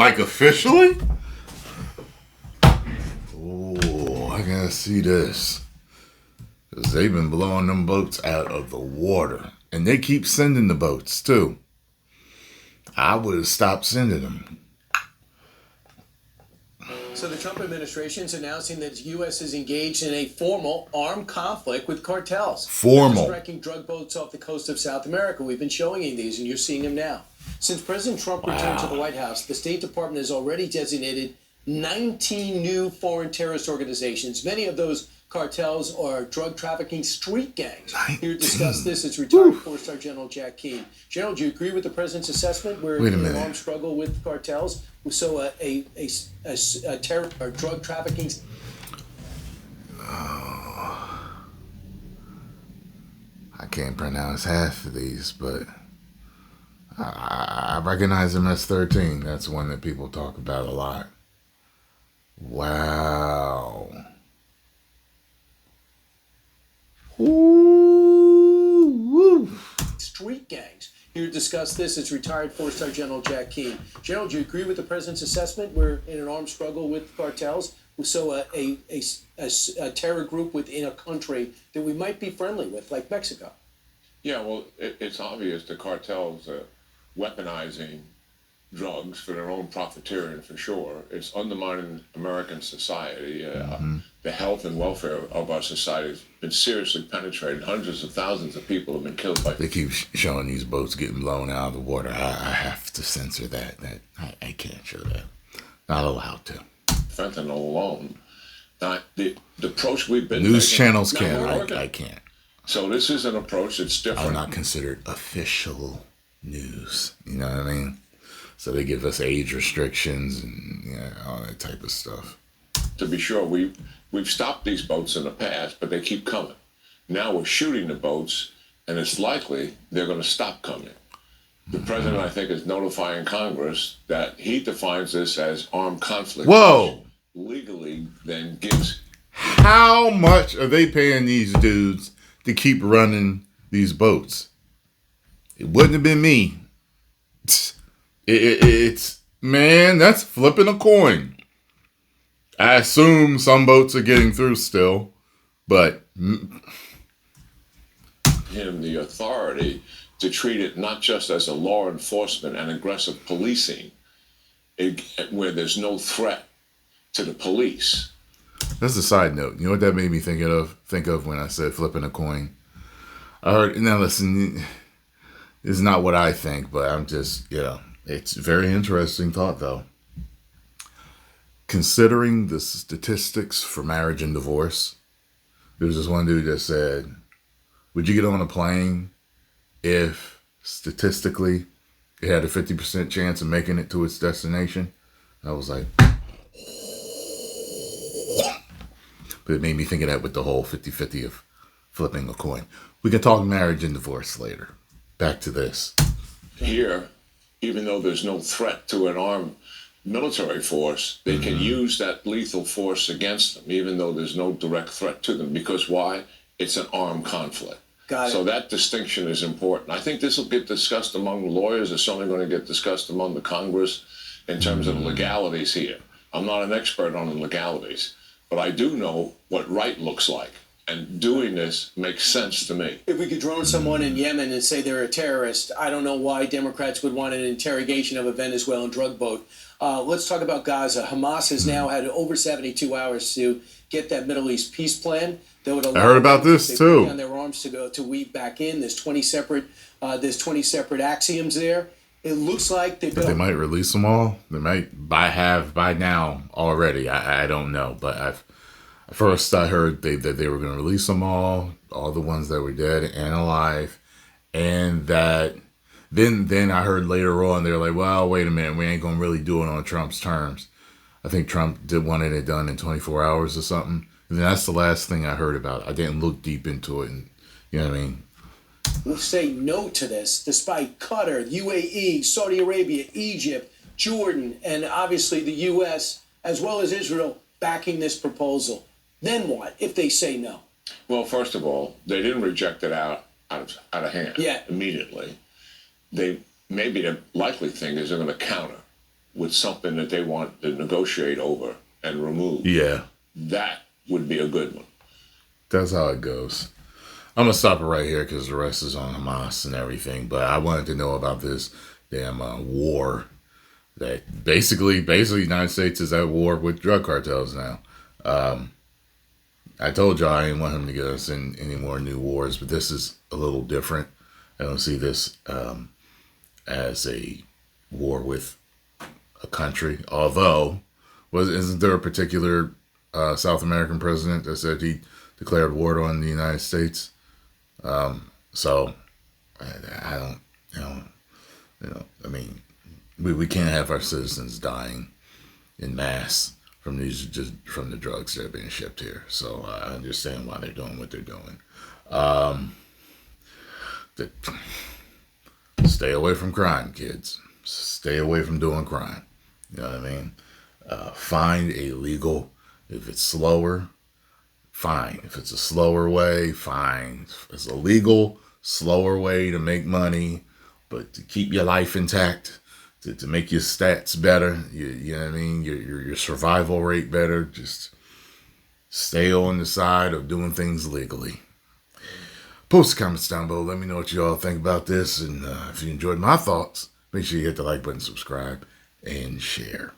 Like officially? Oh, I gotta see this. Because they've been blowing them boats out of the water. And they keep sending the boats, too. I would have stopped sending them. So the Trump administration is announcing that the U.S. is engaged in a formal armed conflict with cartels. Formal. Striking drug boats off the coast of South America. We've been showing you these, and you're seeing them now. Since President Trump returned to the White House, the State Department has already designated 19 new foreign terrorist organizations. Many of those cartels are drug trafficking street gangs. 19. Here to discuss this is retired four-star General Jack Keane. General, do you agree with the president's assessment? We're in an armed struggle with cartels. So a terror or drug trafficking. Oh, I can't pronounce half of these, but I recognize them as 13. That's one that people talk about a lot. Wow. Ooh. Street gangs. Here to discuss this is retired four-star General Jack Keane. General, do you agree with the president's assessment? We're in an armed struggle with cartels. So a terror group within a country that we might be friendly with, like Mexico. Yeah, well, it's obvious the cartels are weaponizing drugs for their own profiteering, for sure. It's undermining American society. The health and welfare of our society has been seriously penetrated. Hundreds of thousands of people have been killed by. They keep showing these boats getting blown out of the water. I have to censor that. I can't show that. Not allowed to. Fentanyl alone. Now, the approach we've been news taking, channels can. I can't. So this is an approach that's different. Are not considered official news. You know what I mean? So they give us age restrictions and all that type of stuff. To be sure, we've stopped these boats in the past, but they keep coming. Now we're shooting the boats, and it's likely they're going to stop coming. The president, I think, is notifying Congress that he defines this as armed conflict. Whoa! Legally, then gives. How much are they paying these dudes to keep running these boats? It wouldn't have been me. It's man, that's flipping a coin. I assume some boats are getting through still, but him the authority to treat it not just as a law enforcement and aggressive policing, where there's no threat to the police. That's a side note. You know what that made me think of when I said flipping a coin? I heard. Now listen, it's not what I think, but I'm just it's a very interesting thought, though. Considering the statistics for marriage and divorce, there was this one dude that said, would you get on a plane if statistically it had a 50% chance of making it to its destination? I was like, but it made me think of that with the whole 50-50 of flipping a coin. We can talk marriage and divorce later. Back to this. Here, even though there's no threat to an armed military force, they can use that lethal force against them, even though there's no direct threat to them. Because why? It's an armed conflict. Got it. So that distinction is important. I think this will get discussed among lawyers. It's certainly going to get discussed among the Congress in terms of legalities here. I'm not an expert on the legalities, but I do know what right looks like. And doing this makes sense to me. If we could drone someone in Yemen and say they're a terrorist, I don't know why Democrats would want an interrogation of a Venezuelan drug boat. Let's talk about Gaza. Hamas has now had over 72 hours to get that Middle East peace plan. That would allow I heard about this too. On their arms to weave back in. There's 20 separate axioms there. It looks like they might release them all. They might have by now already. I don't know, but First, I heard that they were going to release them all the ones that were dead and alive, and that then I heard later on they were like, well, wait a minute, we ain't going to really do it on Trump's terms. I think Trump wanted it done in 24 hours or something. And that's the last thing I heard about it. I didn't look deep into it, and you know what I mean? We'll say no to this, despite Qatar, UAE, Saudi Arabia, Egypt, Jordan, and obviously the U.S., as well as Israel, backing this proposal. Then what if they say no? Well, first of all, they didn't reject it out of hand Yeah. immediately. Maybe the likely thing is they're going to counter. with something that they want to negotiate over and remove. Yeah, That would be a good one. that's how it goes. I'm gonna stop it right here because the rest is on Hamas and everything. But I wanted to know about this damn war that basically, the United States is at war with drug cartels now. I told y'all I didn't want him to get us in any more new wars, but this is a little different. I don't see this as a war with a country. Although, isn't there a particular South American president that said he declared war on the United States? So I don't, I mean, we can't have our citizens dying in mass from from the drugs that are being shipped here. So I understand why they're doing what they're doing. That, stay away from crime, kids. Stay away from doing crime. You know what I mean? Find a legal. If it's slower, fine. If it's a slower way, fine. If it's a legal, slower way to make money, but to keep your life intact, to make your stats better, you know what I mean? Your survival rate better, just stay on the side of doing things legally. Post the comments down below. Let me know what you all think about this. And if you enjoyed my thoughts, make sure you hit the like button, subscribe, and share.